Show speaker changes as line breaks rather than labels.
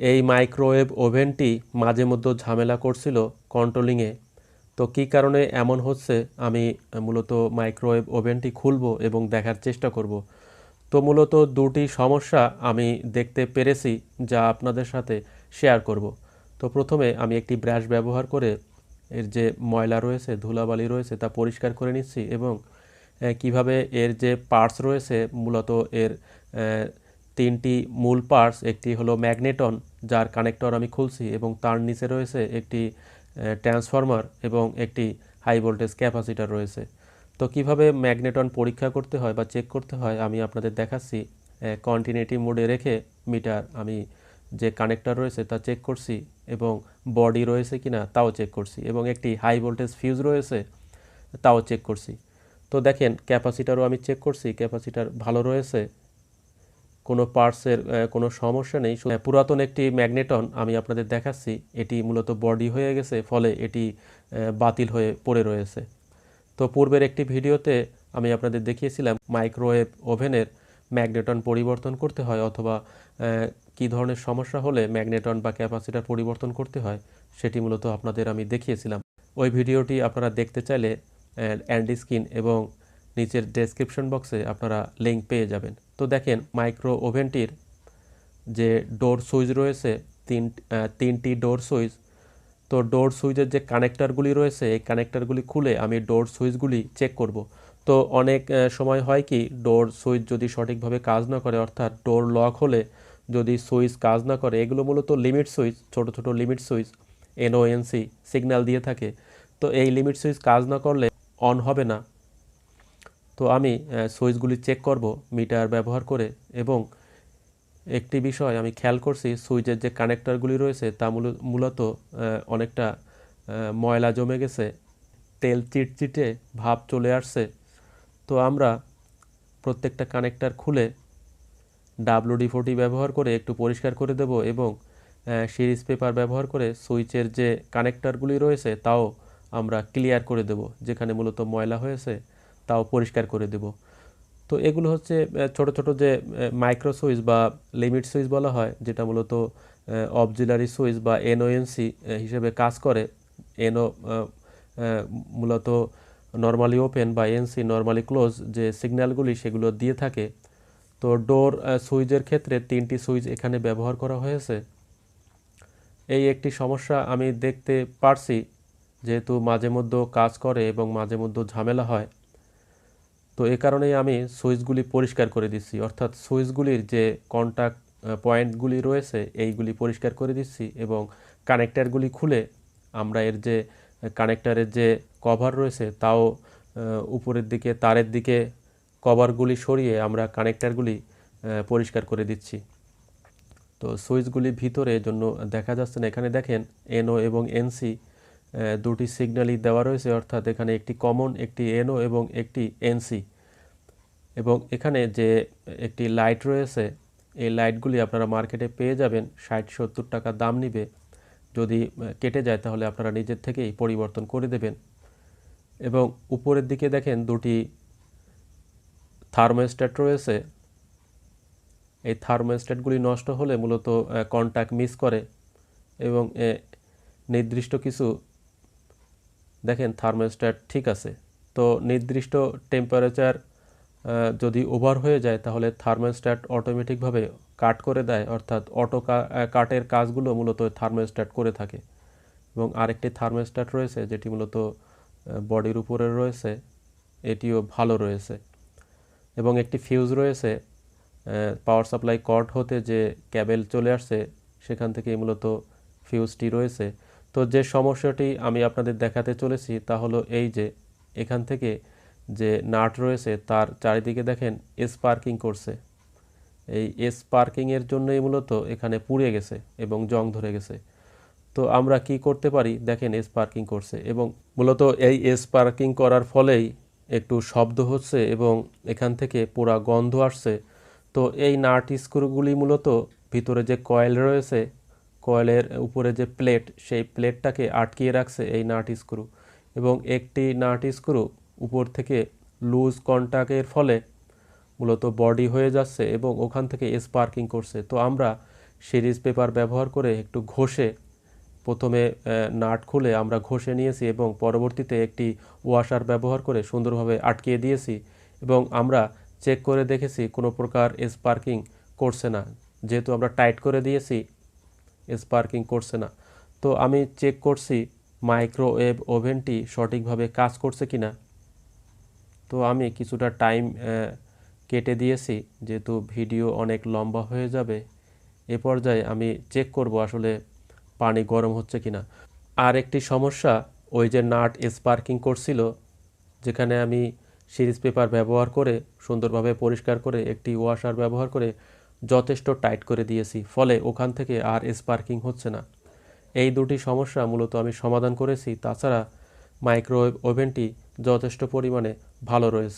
এই মাইক্রোওয়েভ ওভেনটি মাঝে মধ্যে ঝামেলা করছিল কন্ট্রোলিংয়ে। তো কী কারণে এমন হচ্ছে আমি মূলত মাইক্রোওয়েভ ওভেনটি খুলবো এবং দেখার চেষ্টা করব। তো মূলত দুটি সমস্যা আমি দেখতে পেরেছি, যা আপনাদের সাথে শেয়ার করব। তো প্রথমে আমি একটি ব্রাশ ব্যবহার করে এর যে ময়লা রয়েছে, ধুলাবালি রয়েছে তা পরিষ্কার করে নিচ্ছি এবং কিভাবে এর যে পার্টস রয়েছে, মূলত এর তিনটি মূল পার্টস, একটি হলো ম্যাগনেটন যার কানেক্টর আমি খুলছি এবং তার নিচে রয়েছে একটি ট্রান্সফরমার এবং একটি হাই ভোল্টেজ ক্যাপাসিটর রয়েছে। তো কিভাবে ম্যাগনেটন পরীক্ষা করতে হয় বা চেক করতে হয় আমি আপনাদের দেখাচ্ছি। কন্টিনিউটি মোডে রেখে মিটার আমি যে কানেক্টর রয়েছে তা চেক করছি এবং বডি রয়েছে কিনা তাও চেক করছি এবং একটি হাই ভোল্টেজ ফিউজ রয়েছে তাও চেক করছি। তো দেখেন ক্যাপাসিটারও আমি চেক করছি, ক্যাপাসিটার ভালো রয়েছে, কোনো পার্টসের কোনো সমস্যা নেই। পুরাতন একটি ম্যাগনেটন আমি আপনাদের দেখাচ্ছি, এটি মূলত বডি হয়ে গেছে, ফলে এটি বাতিল হয়ে পড়ে রয়েছে। তো পূর্বের একটি ভিডিওতে আমি আপনাদের দেখিয়েছিলাম মাইক্রোওয়েভ ওভেনের ম্যাগনেটন পরিবর্তন করতে হয় অথবা কী ধরনের সমস্যা হলে ম্যাগনেটন বা ক্যাপাসিটার পরিবর্তন করতে হয়, সেটি মূলত আপনাদের আমি দেখিয়েছিলাম। ওই ভিডিওটি আপনারা দেখতে চাইলে অ্যান্ড স্ক্রিন এবং নিচের ডেসক্রিপশন বক্সে আপনারা লিঙ্ক পেয়ে যাবেন। তো দেখেন মাইক্রো ওভেনটির যে ডোর সুইচ রয়েছে, তিনটি ডোর সুইচ। তো ডোর সুইচের যে কানেক্টারগুলি রয়েছে এই কানেক্টারগুলি খুলে আমি ডোর সুইচগুলি চেক করব। তো অনেক সময় হয় কি, ডোর সুইচ যদি সঠিকভাবে কাজ না করে, অর্থাৎ ডোর লক হলে যদি সুইচ কাজ না করে, এগুলো মূলত লিমিট সুইচ, ছোট ছোট লিমিট সুইচ এনওএনসি সিগন্যাল দিয়ে থাকে। তো এই লিমিট সুইচ কাজ না করলে অন হবে না। তো আমি সুইচগুলি চেক করব মিটার ব্যবহার করে এবং একটি বিষয় আমি খেয়াল করছি, সুইচের যে কানেক্টরগুলি রয়েছে তা মূলত অনেকটা ময়লা জমে গেছে, তেল চিটচিটে ভাব চলে আসছে। তো আমরা প্রত্যেকটা কানেক্টর খুলে WD-40 ব্যবহার করে একটু পরিষ্কার করে দেব এবং সিরিজ পেপার ব্যবহার করে সুইচের যে কানেক্টরগুলি রয়েছে তাও আমরা ক্লিয়ার করে দেব, যেখানে মূলত ময়লা হয়েছে তাও পরিষ্কার করে দেব। তো এগুলো হচ্ছে ছোট ছোট যে মাইক্রো সুইচ বা লিমিট সুইচ বলা হয়, যেটা মূলত অক্সিলারি সুইচ বা এনওএনসি হিসেবে কাজ করে। এনও মূলত নর্মালি ওপেন বা এনসি নর্মালি ক্লোজ যে সিগন্যালগুলি সেগুলো দিয়ে থাকে। তো ডোর সুইচের ক্ষেত্রে তিনটি সুইচ এখানে ব্যবহার করা হয়েছে। এই একটি সমস্যা আমি দেখতে পারছি, যেহেতু মাঝে মধ্যে কাজ করে এবং মাঝে মধ্যে ঝামেলা হয়। তো এ কারণেই আমি সুইচগুলি পরিষ্কার করে দিচ্ছি, অর্থাৎ সুইচগুলির যে কন্ট্যাক্ট পয়েন্টগুলি রয়েছে এইগুলি পরিষ্কার করে দিচ্ছি এবং কানেক্টারগুলি খুলে আমরা এর যে কানেক্টারের যে কভার রয়েছে তাও উপরের দিকে তারের দিকে কভারগুলি সরিয়ে আমরা কানেক্টারগুলি পরিষ্কার করে দিচ্ছি। তো সুইচগুলি ভিতরে জন্য দেখা যাচ্ছে না, এখানে দেখেন এনও এবং এনসি দুটি সিগন্যালই দেওয়া রয়েছে, অর্থাৎ এখানে একটি কমন, একটি এনও এবং একটি এনসি। এবং এখানে যে একটি লাইট রয়েছে, এই লাইটগুলি আপনারা মার্কেটে পেয়ে যাবেন, 60-70 টাকা দাম নিবে। যদি কেটে যায় তাহলে আপনারা নিজের থেকেই পরিবর্তন করে দেবেন। এবং উপরের দিকে দেখেন দুটি থার্মোস্ট্যাট রয়েছে। এই থার্মোস্ট্যাটগুলি নষ্ট হলে মূলত কন্ট্যাক্ট মিস করে এবং নির্দিষ্ট কিছু, দেখেন থার্মোস্ট্যাট ঠিক আছে। তো নির্দিষ্ট টেম্পারেচার যদি ওভার হয়ে যায় তাহলে থার্মোস্ট্যাট অটোমেটিকভাবে কাট করে দেয়, অর্থাৎ অটো কাটের কাজগুলো মূলত থার্মোস্ট্যাট করে থাকে। এবং আরেকটি থার্মোস্ট্যাট রয়েছে যেটি মূলত বডির উপরে রয়েছে, এটিও ভালো রয়েছে। এবং একটি ফিউজ রয়েছে, পাওয়ার সাপ্লাই কর্ড হতে যে ক্যাবেল চলে আসছে সেখান থেকে মূলত ফিউজটি রয়েছে। তো যে সমস্যাটি আমি আপনাদের দেখাতে চলেছি তা হলো এই যে এখান থেকে যে নাট রয়েছে তার চারিদিকে দেখেন স্পার্কিং করছে। এই স্পার্কিংয়ের জন্যই মূলত এখানে পুড়ে গেছে এবং জং ধরে গেছে। তো আমরা কি করতে পারি, দেখেন স্পার্কিং করছে এবং মূলত এই স্পার্কিং করার ফলেই একটু শব্দ হচ্ছে এবং এখান থেকে পুরা গন্ধ আসছে। তো এই নাট স্ক্রুগুলি মূলত ভিতরে যে কয়েল রয়েছে, কয়েলের উপরে যে প্লেট, সেই প্লেটটাকে আটকিয়ে রাখছে এই নাট স্ক্রু। এবং একটি নাট স্ক্রু উপর থেকে লুজ কন্টাক্টের ফলে মূলত বডি হয়ে যাচ্ছে এবং ওখান থেকে স্পার্কিং করছে। তো আমরা সিরিজ পেপার ব্যবহার করে একটু ঘষে প্রথমে নাট খুলে আমরা ঘষে নিয়েছি এবং পরবর্তীতে একটি ওয়াশার ব্যবহার করে সুন্দরভাবে আটকিয়ে দিয়েছি এবং আমরা চেক করে দেখেছি কোনো প্রকার স্পার্কিং করছে না। যেহেতু আমরা টাইট করে দিয়েছি, স্পার্কিং করছে না। তো আমি চেক করছি মাইক্রোওয়েভ ওভেনটি সঠিকভাবে কাজ করছে কিনা। তো আমি কিছুটা টাইম কেটে দিয়েছি, যেহেতু ভিডিও অনেক লম্বা হয়ে যাবে। এ পর্যায়ে আমি চেক করব আসলে পানি গরম হচ্ছে কিনা। আর একটি সমস্যা, ওই যে নাট স্পার্কিং করছিল, যেখানে আমি সিরিজ পেপার ব্যবহার করে সুন্দরভাবে পরিষ্কার করে একটি ওয়াশার ব্যবহার করে যথেষ্ট টাইট করে দিয়েছি, ফলে ওখান থেকে আর স্পার্কিং হচ্ছে না। এই দুটি সমস্যা মূলত আমি সমাধান করেছি। তাছাড়া মাইক্রোওয়েভ ওভেনটি যথেষ্ট পরিমাণে ভালো রয়েছে।